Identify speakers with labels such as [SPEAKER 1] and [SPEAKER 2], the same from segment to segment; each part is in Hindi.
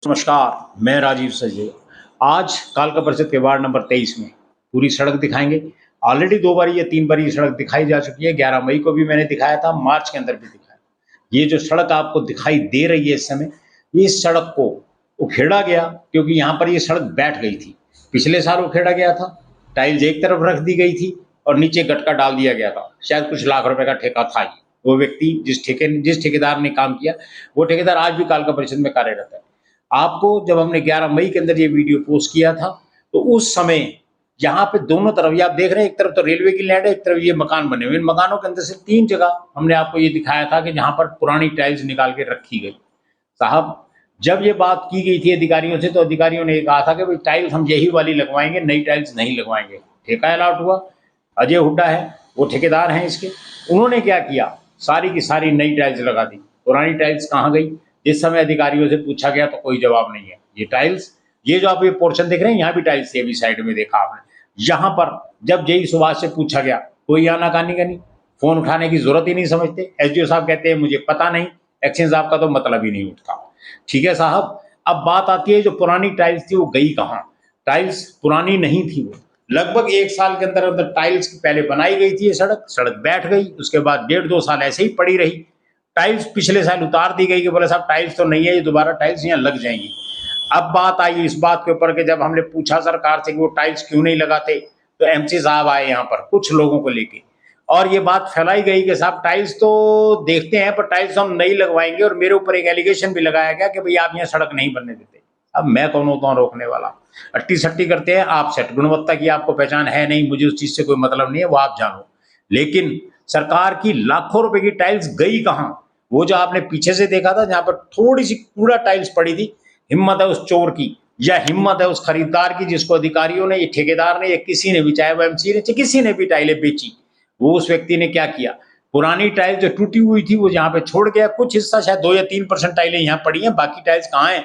[SPEAKER 1] नमस्कार, मैं राजीव सचदेव। आज कालका परिषद के वार्ड नंबर 23 में पूरी सड़क दिखाएंगे। ऑलरेडी 2 बारी या 3 बार ये सड़क दिखाई जा चुकी है। 11 मई को भी मैंने दिखाया था, मार्च के अंदर भी दिखाया। ये जो सड़क आपको दिखाई दे रही है इस समय, इस सड़क को उखेड़ा गया क्योंकि यहाँ पर ये सड़क बैठ गई थी। पिछले साल उखेड़ा गया था, टाइल्स एक तरफ रख दी गई थी और नीचे गटका डाल दिया गया था। शायद कुछ लाख रुपए का ठेका था ये। वो व्यक्ति जिस ठेकेदार ने काम किया, वो ठेकेदार आज भी कालका परिषद में कार्यरत है। आपको जब हमने 11 मई के अंदर ये वीडियो पोस्ट किया था, तो उस समय यहाँ पे दोनों तरफ ये आप देख रहे हैं, एक तरफ तो रेलवे की लैंड है, एक तरफ ये मकान बने हुए। इन मकानों के अंदर से 3 जगह हमने आपको ये दिखाया था कि जहाँ पर पुरानी टाइल्स निकाल के रखी गई। साहब, जब ये बात की गई थी अधिकारियों से, तो अधिकारियों ने कहा था कि भाई टाइल्स हम यही वाली लगवाएंगे, नई टाइल्स नहीं लगवाएंगे। ठेका अलॉट हुआ, अजय हुड्डा है वो ठेकेदार हैं इसके। उन्होंने क्या किया, सारी की सारी नई टाइल्स लगा दी। पुरानी टाइल्स कहाँ गई? जिस समय अधिकारियों से पूछा गया तो कोई जवाब नहीं है। ये टाइल्स, ये जो आप ये पोर्शन देख रहे हैं, यहाँ भी टाइल्स थी, अभी साइड में देखा आपने। यहाँ पर जब जेई सुभाष से पूछा गया, कोई आनाकानी का नहीं, फोन उठाने की जरूरत ही नहीं समझते। एसडीओ साहब कहते हैं मुझे पता नहीं, एक्शन साहब का तो मतलब ही नहीं उठता। ठीक है साहब, अब बात आती है जो पुरानी टाइल्स थी वो गई कहाँ? टाइल्स पुरानी नहीं थी, वो लगभग 1 साल के अंदर अंदर टाइल्स पहले बनाई गई थी। ये सड़क बैठ गई, उसके बाद 1.5-2 साल ऐसे ही पड़ी रही। टाइल्स पिछले साल उतार दी गई कि बोले साहब टाइल्स तो नहीं है, ये दोबारा टाइल्स यहाँ लग जाएंगी। अब बात आई इस बात के ऊपर कि जब हमने पूछा सरकार से कि वो टाइल्स क्यों नहीं लगाते, तो एमसी साहब आए यहाँ पर कुछ लोगों को लेके, और ये बात फैलाई गई कि साहब टाइल्स तो देखते हैं पर टाइल्स हम नहीं लगवाएंगे। और मेरे ऊपर एक एलिगेशन भी लगाया गया कि भाई आप यहाँ सड़क नहीं बनने देते। अब मैं कौन होता हूँ रोकने वाला? अट्टी सट्टी करते हैं आप सेट, गुणवत्ता की आपको पहचान है नहीं, मुझे उस चीज से कोई मतलब नहीं है, वो आप जानो। लेकिन सरकार की लाखों रुपए की टाइल्स गई कहाँ? वो जो आपने पीछे से देखा था, जहां पर थोड़ी सी कूड़ा टाइल्स पड़ी थी, हिम्मत है उस चोर की या हिम्मत है उस खरीदार की जिसको अधिकारियों ने, ये ठेकेदार ने या किसी ने भी, चाहे वो एमसी ने, किसी ने भी टाइलें बेची, वो उस व्यक्ति ने क्या किया? पुरानी टाइल जो टूटी हुई थी वो यहाँ पे छोड़ गया। कुछ हिस्सा शायद 2 या 3% टाइलें यहाँ पड़ी हैं, बाकी टाइल्स कहाँ हैं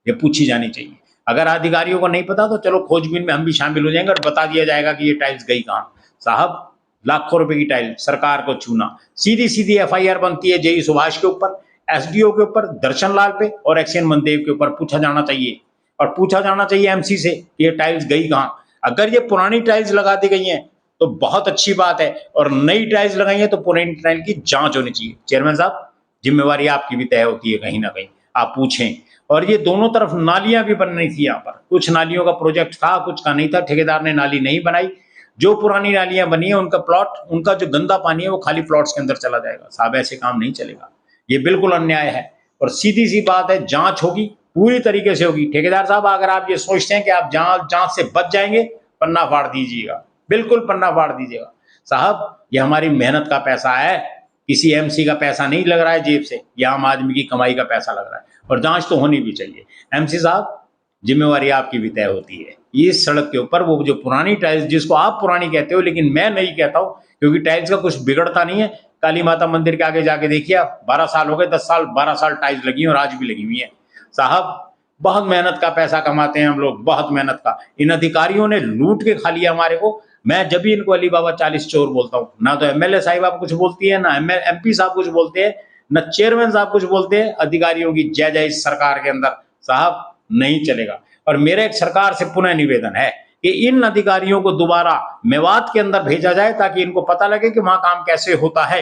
[SPEAKER 1] ये पूछी जानी चाहिए। अगर अधिकारियों को नहीं पता तो चलो खोजबीन में हम भी शामिल हो जाएंगे और बता दिया जाएगा कि ये टाइल्स गई कहाँ। साहब, लाखों रुपए की टाइल सरकार को छूना, सीधी सीधी एफआईआर बनती है जेई सुभाष के ऊपर, एसडीओ के ऊपर, दर्शन लाल पे और एक्शन मनदेव के ऊपर पूछा जाना चाहिए। और पूछा जाना चाहिए एमसी से कि ये टाइल्स गई कहाँ। अगर ये पुरानी टाइल्स लगा दी गई हैं तो बहुत अच्छी बात है, और नई टाइल्स लगाई है तो पुरानी टाइल की जांच होनी चाहिए। चेयरमैन साहब, जिम्मेवारी आपकी भी तय होती है कहीं ना कहीं, आप पूछें। और ये दोनों तरफ नालियां भी बननी थी यहाँ पर, कुछ नालियों का प्रोजेक्ट था, कुछ का नहीं था। ठेकेदार ने नाली नहीं बनाई। जो पुरानी नालियां बनी है उनका प्लॉट, उनका जो गंदा पानी है वो खाली प्लॉट्स के अंदर चला जाएगा। साहब, ऐसे काम नहीं चलेगा, ये बिल्कुल अन्याय है। और सीधी सी बात है, जांच होगी, पूरी तरीके से होगी। ठेकेदार साहब, अगर आप ये सोचते हैं कि आप जांच से बच जाएंगे, पन्ना फाड़ दीजिएगा, बिल्कुल पन्ना फाड़ दीजिएगा। साहब, ये हमारी मेहनत का पैसा है, किसी एमसी का पैसा नहीं लग रहा है जेब से, ये आम आदमी की कमाई का पैसा लग रहा है, और जांच तो होनी भी चाहिए। एमसी साहब, जिम्मेवारी आपकी भी तय होती है। इस सड़क के ऊपर वो जो पुरानी टाइल्स, जिसको आप पुरानी कहते हो लेकिन मैं नहीं कहता हूं, क्योंकि टाइल्स का कुछ बिगड़ता नहीं है। काली माता मंदिर के आगे जाके देखिए, 12 साल हो गए, 10 साल 12 साल टाइल्स लगी और आज भी लगी हुई है। साहब, बहुत मेहनत का पैसा कमाते हैं हम लोग, बहुत मेहनत का। इन अधिकारियों ने लूट के खा लिया हमारे को। मैं जब भी इनको अली बाबा 40 चोर बोलता हूँ, ना तो एमएलए साहिबा कुछ बोलती है, ना एमपी साहब कुछ बोलते हैं, ना चेयरमैन साहब कुछ बोलते हैं। अधिकारियों की जय जय इस सरकार के अंदर। साहब, नहीं चलेगा। और मेरा एक सरकार से पुनः निवेदन है कि इन अधिकारियों को दोबारा मेवात के अंदर भेजा जाए, ताकि इनको पता लगे कि वहां काम कैसे होता है।